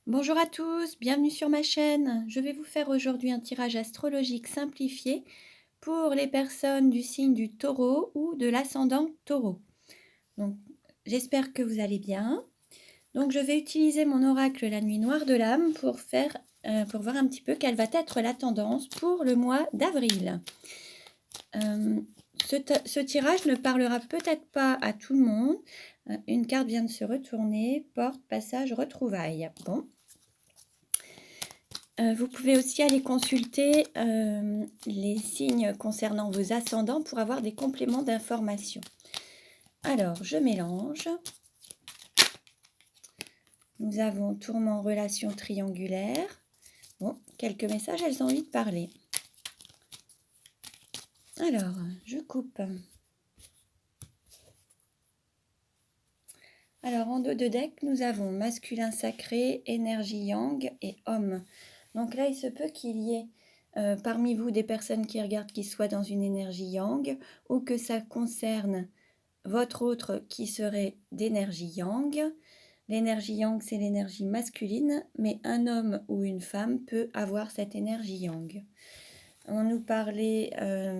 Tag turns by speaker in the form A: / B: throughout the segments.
A: Bonjour à tous, bienvenue sur ma chaîne. Je vais vous faire aujourd'hui un tirage astrologique simplifié pour les personnes du signe du taureau ou de l'ascendant taureau. Donc, j'espère que vous allez bien. Donc, je vais utiliser mon oracle La Nuit Noire de l'âme pour voir un petit peu quelle va être la tendance pour le mois d'avril. Ce tirage ne parlera peut-être pas à tout le monde. Une carte vient de se retourner, porte, passage, retrouvailles. Bon. Vous pouvez aussi aller consulter les signes concernant vos ascendants pour avoir des compléments d'information. Alors, je mélange. Nous avons tourment, relation triangulaire. Bon, quelques messages, elles ont envie de parler. Alors, je coupe. Alors, en dos de deck, nous avons masculin sacré, énergie yang et homme. Donc là, il se peut qu'il y ait parmi vous des personnes qui regardent qui soient dans une énergie yang ou que ça concerne votre autre qui serait d'énergie yang. L'énergie yang, c'est l'énergie masculine, mais un homme ou une femme peut avoir cette énergie yang. On nous parlait,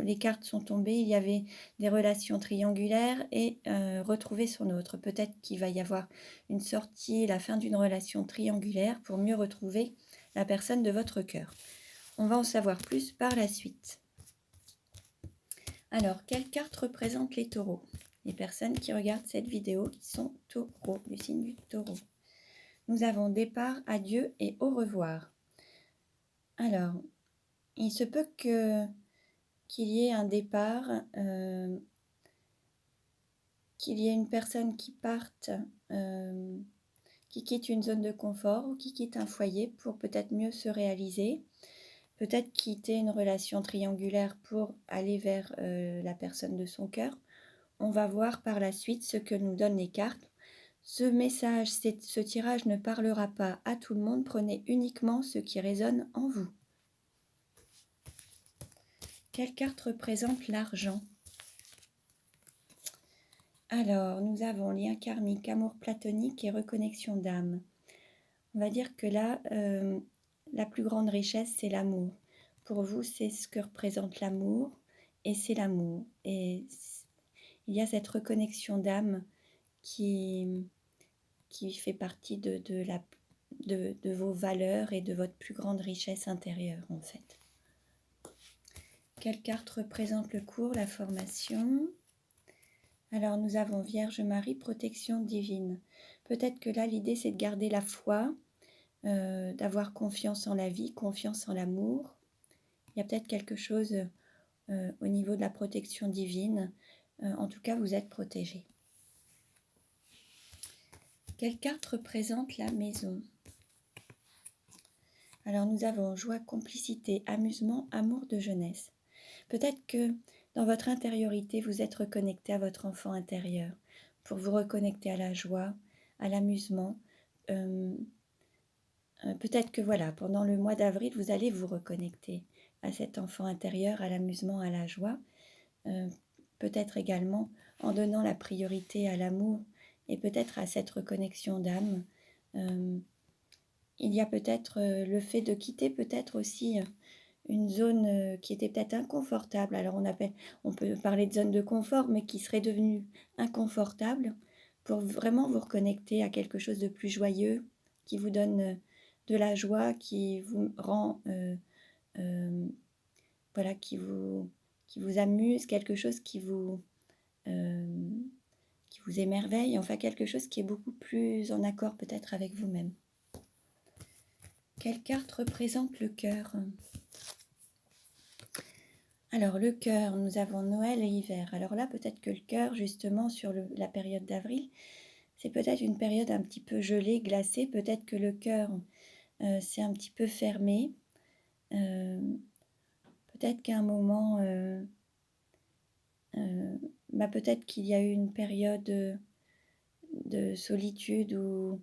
A: les cartes sont tombées, il y avait des relations triangulaires et retrouver son autre. Peut-être qu'il va y avoir une sortie, la fin d'une relation triangulaire pour mieux retrouver la personne de votre cœur. On va en savoir plus par la suite. Alors, quelle carte représente les taureaux? Les personnes qui regardent cette vidéo qui sont taureaux, du signe du taureau. Nous avons départ, adieu et au revoir. Alors, il se peut qu'il y ait un départ, qu'il y ait une personne qui parte, qui quitte une zone de confort ou qui quitte un foyer pour peut-être mieux se réaliser. Peut-être quitter une relation triangulaire pour aller vers la personne de son cœur. On va voir par la suite ce que nous donnent les cartes. Ce message, ce tirage ne parlera pas à tout le monde. Prenez uniquement ce qui résonne en vous. Quelle carte représente l'argent? Alors, nous avons lien karmique, amour platonique et reconnexion d'âme. On va dire que là, la plus grande richesse, c'est l'amour. Pour vous, c'est ce que représente l'amour et c'est l'amour. Et il y a cette reconnexion d'âme qui fait partie de vos valeurs et de votre plus grande richesse intérieure, en fait. Quelle carte représente le cours, la formation? Alors, nous avons Vierge Marie, protection divine. Peut-être que là, l'idée, c'est de garder la foi, d'avoir confiance en la vie, confiance en l'amour. Il y a peut-être quelque chose au niveau de la protection divine. En tout cas, vous êtes protégé. Quelle carte représente la maison? Alors, nous avons joie, complicité, amusement, amour de jeunesse. Peut-être que dans votre intériorité, vous êtes reconnecté à votre enfant intérieur pour vous reconnecter à la joie, à l'amusement. Peut-être que voilà, pendant le mois d'avril, vous allez vous reconnecter à cet enfant intérieur, à l'amusement, à la joie. Peut-être également en donnant la priorité à l'amour et peut-être à cette reconnexion d'âme. Il y a peut-être le fait de quitter peut-être aussi une zone qui était peut-être inconfortable. Alors on peut parler de zone de confort, mais qui serait devenue inconfortable pour vraiment vous reconnecter à quelque chose de plus joyeux, qui vous donne de la joie, qui vous rend, voilà, qui vous amuse, quelque chose qui vous émerveille, enfin quelque chose qui est beaucoup plus en accord peut-être avec vous-même. Quelle carte représente le cœur? Alors le cœur, nous avons Noël et hiver. Alors là, peut-être que le cœur, justement, sur la période d'avril, c'est peut-être une période un petit peu gelée, glacée. Peut-être que le cœur, c'est un petit peu fermé. Peut-être qu'à un moment, peut-être qu'il y a eu une période de solitude ou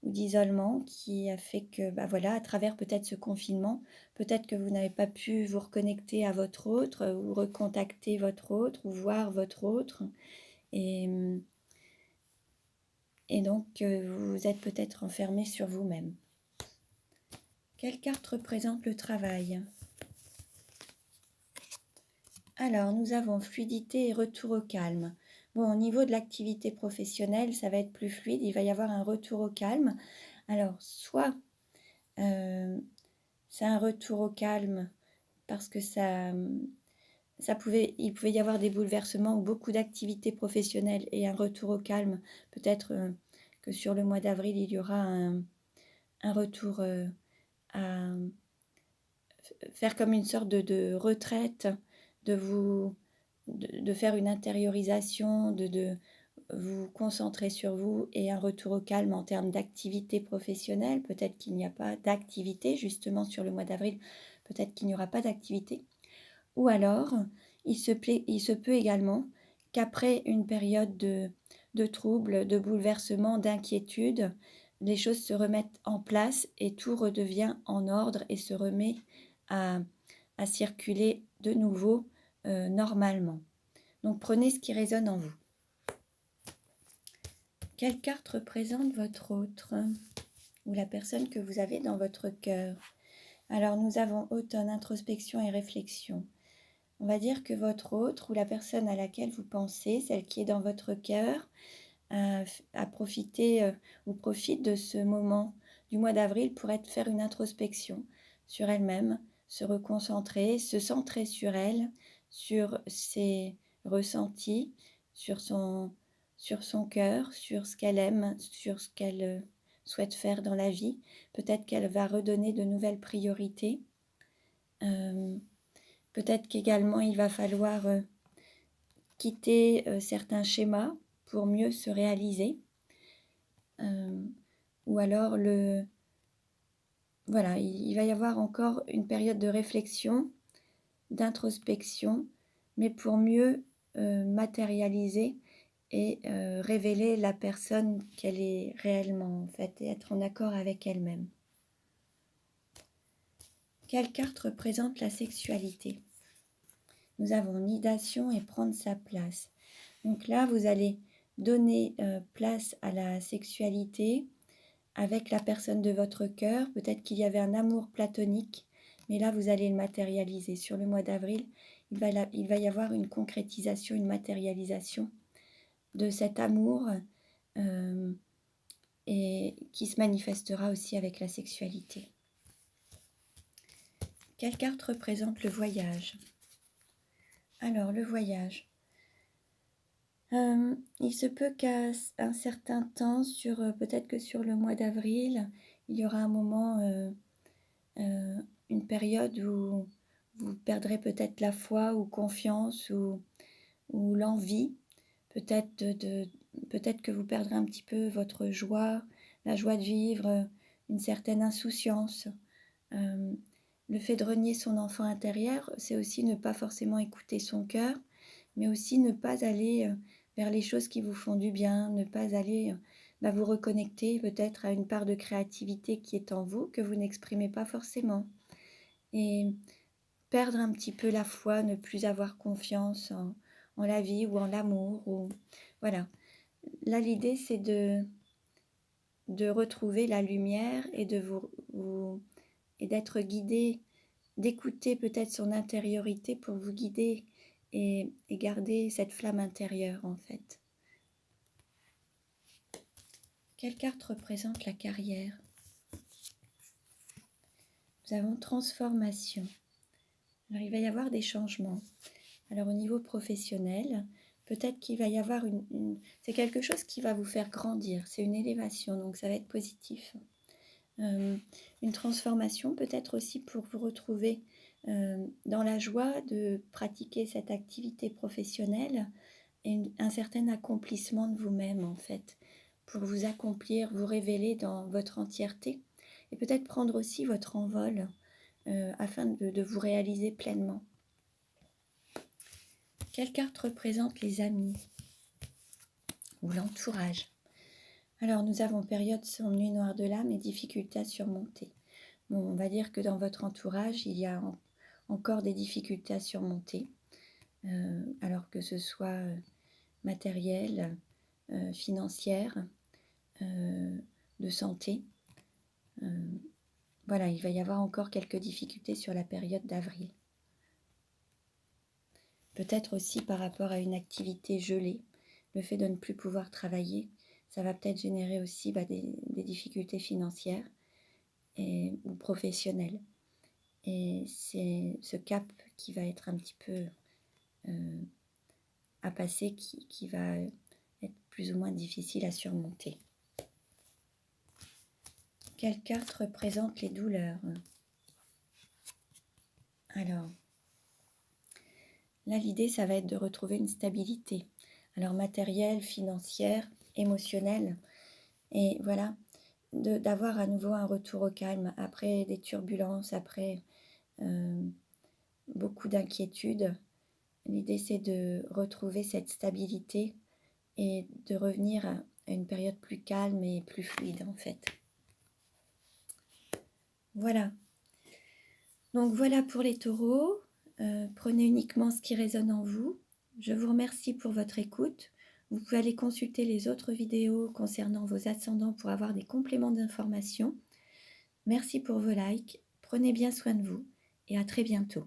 A: d'isolement qui a fait que, voilà, à travers peut-être ce confinement, peut-être que vous n'avez pas pu vous reconnecter à votre autre ou recontacter votre autre ou voir votre autre. Et, et donc, vous êtes peut-être enfermé sur vous-même. Quelle carte représente le travail? Alors, nous avons fluidité et retour au calme. Bon, au niveau de l'activité professionnelle, ça va être plus fluide, il va y avoir un retour au calme. Alors, soit c'est un retour au calme parce que il pouvait y avoir des bouleversements ou beaucoup d'activités professionnelles et un retour au calme. Peut-être que sur le mois d'avril, il y aura un retour à faire comme une sorte de retraite, de faire une intériorisation, de vous concentrer sur vous et un retour au calme en termes d'activité professionnelle. Peut-être qu'il n'y a pas d'activité, justement sur le mois d'avril, peut-être qu'il n'y aura pas d'activité. Ou alors, il se peut également qu'après une période de troubles, de bouleversements, d'inquiétude, les choses se remettent en place et tout redevient en ordre et se remet à, à circuler de nouveau normalement. Donc prenez ce qui résonne en vous. Quelle carte représente votre autre ou la personne que vous avez dans votre cœur? Alors nous avons automne, introspection et réflexion. On va dire que votre autre ou la personne à laquelle vous pensez, celle qui est dans votre cœur, a profité ou profite de ce moment du mois d'avril pour faire une introspection sur elle-même, se reconcentrer, se centrer sur elle, sur ses ressentis, sur son cœur, sur ce qu'elle aime, sur ce qu'elle souhaite faire dans la vie. Peut-être qu'elle va redonner de nouvelles priorités. Peut-être qu'également il va falloir quitter certains schémas pour mieux se réaliser. Ou alors voilà, il va y avoir encore une période de réflexion, d'introspection, mais pour mieux matérialiser et révéler la personne qu'elle est réellement en fait et être en accord avec elle-même. Quelle carte représente la sexualité? Nous avons nidation et prendre sa place. Donc là, vous allez donner place à la sexualité avec la personne de votre cœur. Peut-être qu'il y avait un amour platonique, mais là, vous allez le matérialiser. Sur le mois d'avril, il va y avoir une concrétisation, une matérialisation de cet amour et qui se manifestera aussi avec la sexualité. Quelle carte représente le voyage? Alors, le voyage. Il se peut qu'à un certain temps, peut-être que sur le mois d'avril, il y aura un moment, une période où vous perdrez peut-être la foi ou confiance ou l'envie. Peut-être que vous perdrez un petit peu votre joie, la joie de vivre, une certaine insouciance. Le fait de renier son enfant intérieur, c'est aussi ne pas forcément écouter son cœur, mais aussi ne pas aller vers les choses qui vous font du bien, ne pas aller vous reconnecter peut-être à une part de créativité qui est en vous, que vous n'exprimez pas forcément. Et perdre un petit peu la foi, ne plus avoir confiance en la vie ou en l'amour. Voilà. Là, l'idée, c'est de retrouver la lumière et et d'être guidé, d'écouter peut-être son intériorité pour vous guider et garder cette flamme intérieure en fait. Quelle carte représente la carrière? Nous avons transformation. Alors il va y avoir des changements. Alors au niveau professionnel, peut-être qu'il va y avoir c'est quelque chose qui va vous faire grandir, c'est une élévation, donc ça va être positif. Une transformation peut-être aussi pour vous retrouver dans la joie de pratiquer cette activité professionnelle et un certain accomplissement de vous-même en fait, pour vous accomplir, vous révéler dans votre entièreté et peut-être prendre aussi votre envol afin de vous réaliser pleinement. Quelle carte représente les amis ou l'entourage? Alors nous avons période sombre, nuit noire de l'âme et difficultés à surmonter. Bon, on va dire que dans votre entourage, il y a encore des difficultés à surmonter, alors que ce soit matériel, financière, de santé. voilà, il va y avoir encore quelques difficultés sur la période d'avril. Peut-être aussi par rapport à une activité gelée, le fait de ne plus pouvoir travailler, ça va peut-être générer aussi des difficultés financières ou professionnelles. Et c'est ce cap qui va être un petit peu à passer, qui va être plus ou moins difficile à surmonter. Quelle carte représente les douleurs? Alors, là, l'idée, ça va être de retrouver une stabilité. Alors, matérielle, financière, émotionnelle. Et voilà, d'avoir à nouveau un retour au calme après des turbulences, après beaucoup d'inquiétudes. L'idée, c'est de retrouver cette stabilité et de revenir à une période plus calme et plus fluide, en fait. Voilà. Donc voilà pour les taureaux. Prenez uniquement ce qui résonne en vous. Je vous remercie pour votre écoute. Vous pouvez aller consulter les autres vidéos concernant vos ascendants pour avoir des compléments d'information. Merci pour vos likes. Prenez bien soin de vous et à très bientôt.